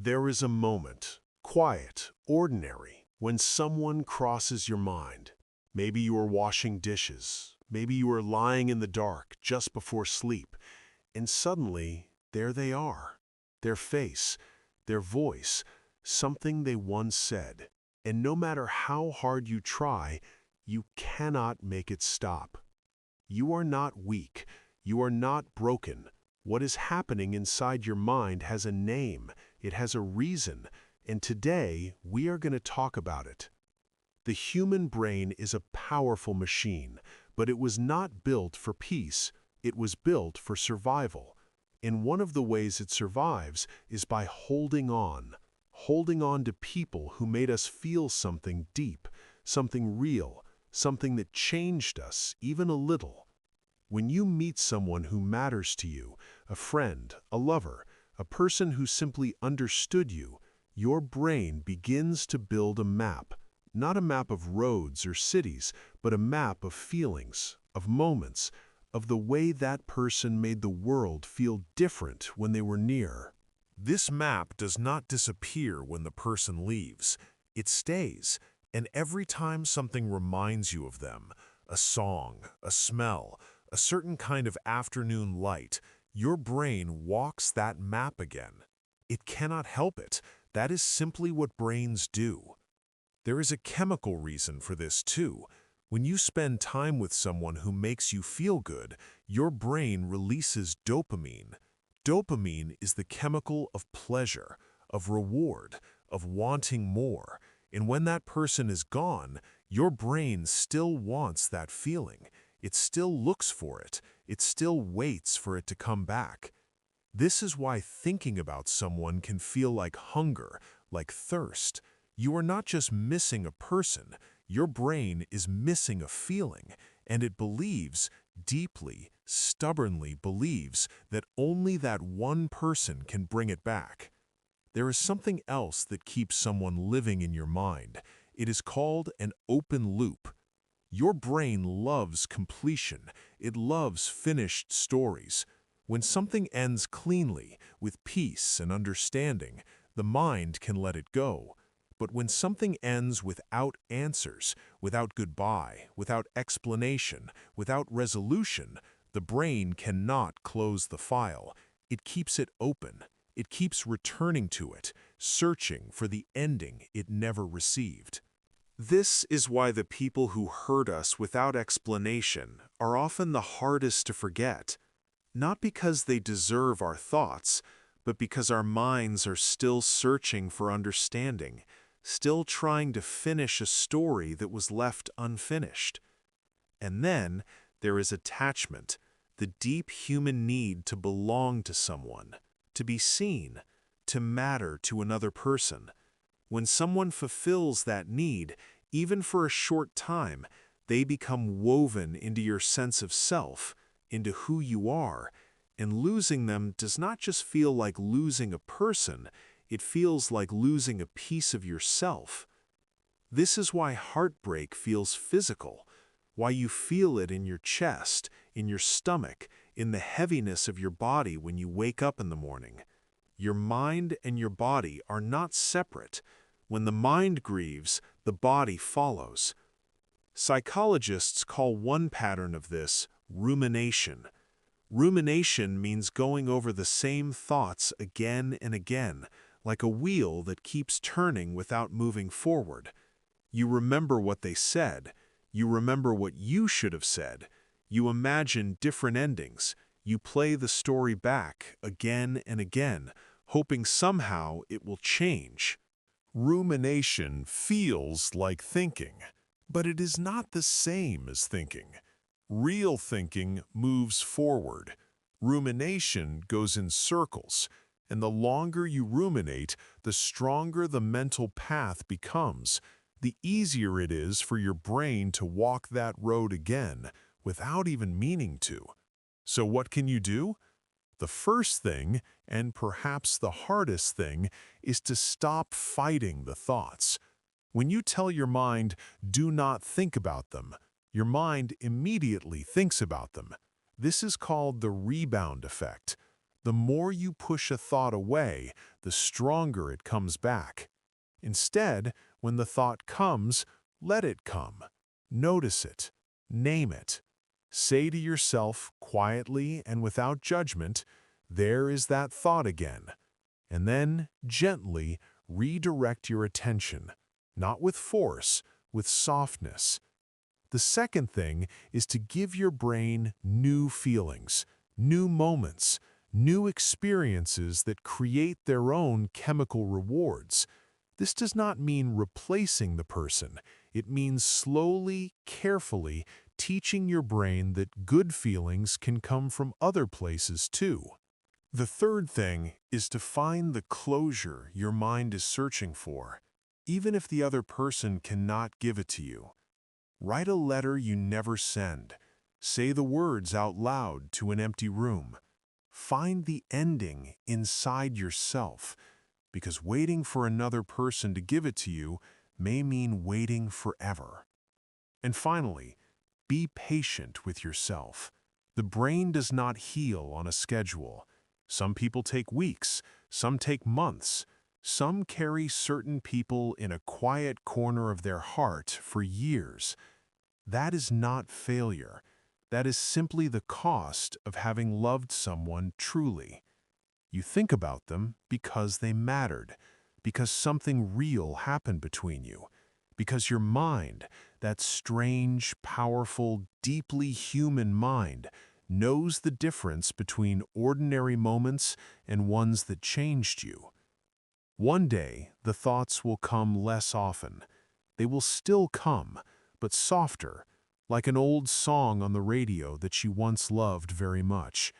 There is a moment, quiet, ordinary, when someone crosses your mind. Maybe you are washing dishes. Maybe you are lying in the dark just before sleep. And suddenly, there they are. Their face, their voice, something they once said. And no matter how hard you try, you cannot make it stop. You are not weak. You are not broken. What is happening inside your mind has a name. It has a reason. And today, we are going to talk about it. The human brain is a powerful machine, but it was not built for peace. It was built for survival. And one of the ways it survives is by holding on to people who made us feel something deep, something real, something that changed us even a little. When you meet someone who matters to you, a friend, a lover, a person who simply understood you, your brain begins to build a map. Not a map of roads or cities, but a map of feelings, of moments, of the way that person made the world feel different when they were near. This map does not disappear when the person leaves. It stays, and every time something reminds you of them, a song, a smell, a certain kind of afternoon light, your brain walks that map again. It cannot help it. That is simply what brains do. There is a chemical reason for this too. When you spend time with someone who makes you feel good, your brain releases dopamine. Dopamine is the chemical of pleasure, of reward, of wanting more. And when that person is gone, your brain still wants that feeling. It still looks for it. It still waits for it to come back. This is why thinking about someone can feel like hunger, like thirst. You are not just missing a person. Your brain is missing a feeling, and it believes, deeply, stubbornly believes, that only that one person can bring it back. There is something else that keeps someone living in your mind. It is called an open loop. Your brain loves completion. It loves finished stories. When something ends cleanly, with peace and understanding, the mind can let it go. But when something ends without answers, without goodbye, without explanation, without resolution, the brain cannot close the file. It keeps it open. It keeps returning to it, searching for the ending it never received. This is why the people who hurt us without explanation are often the hardest to forget. Not because they deserve our thoughts, but because our minds are still searching for understanding, still trying to finish a story that was left unfinished. And then there is attachment, the deep human need to belong to someone, to be seen, to matter to another person. When someone fulfills that need, even for a short time, they become woven into your sense of self, into who you are, and losing them does not just feel like losing a person, it feels like losing a piece of yourself. This is why heartbreak feels physical, why you feel it in your chest, in your stomach, in the heaviness of your body when you wake up in the morning. Your mind and your body are not separate. When the mind grieves, the body follows. Psychologists call one pattern of this rumination. Rumination means going over the same thoughts again and again, like a wheel that keeps turning without moving forward. You remember what they said. You remember what you should have said. You imagine different endings. You play the story back again and again, hoping somehow it will change. Rumination feels like thinking, but it is not the same as thinking. Real thinking moves forward. Rumination goes in circles, and the longer you ruminate, the stronger the mental path becomes. The easier it is for your brain to walk that road again without even meaning to. So what can you do? The first thing, and perhaps the hardest thing, is to stop fighting the thoughts. When you tell your mind, do not think about them, your mind immediately thinks about them. This is called the rebound effect. The more you push a thought away, the stronger it comes back. Instead, when the thought comes, let it come. Notice it. Name it. Say to yourself quietly and without judgment, "There is that thought again." And then, gently, redirect your attention, not with force, with softness. The second thing is to give your brain new feelings, new moments, new experiences that create their own chemical rewards. This does not mean replacing the person. It means slowly, carefully teaching your brain that good feelings can come from other places too. The third thing is to find the closure your mind is searching for, even if the other person cannot give it to you. Write a letter you never send. Say the words out loud to an empty room. Find the ending inside yourself, because waiting for another person to give it to you may mean waiting forever. And finally, be patient with yourself. The brain does not heal on a schedule. Some people take weeks, some take months. Some carry certain people in a quiet corner of their heart for years. That is not failure. That is simply the cost of having loved someone truly. You think about them because they mattered, because something real happened between you, because your mind, that strange, powerful, deeply human mind, knows the difference between ordinary moments and ones that changed you. One day, the thoughts will come less often. They will still come, but softer, like an old song on the radio that you once loved very much.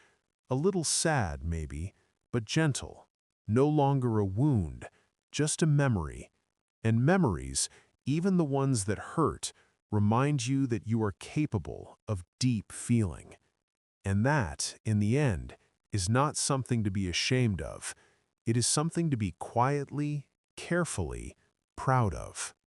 A little sad, maybe, but gentle. No longer a wound, just a memory. And memories, even the ones that hurt, remind you that you are capable of deep feeling. And that, in the end, is not something to be ashamed of. It is something to be quietly, carefully proud of.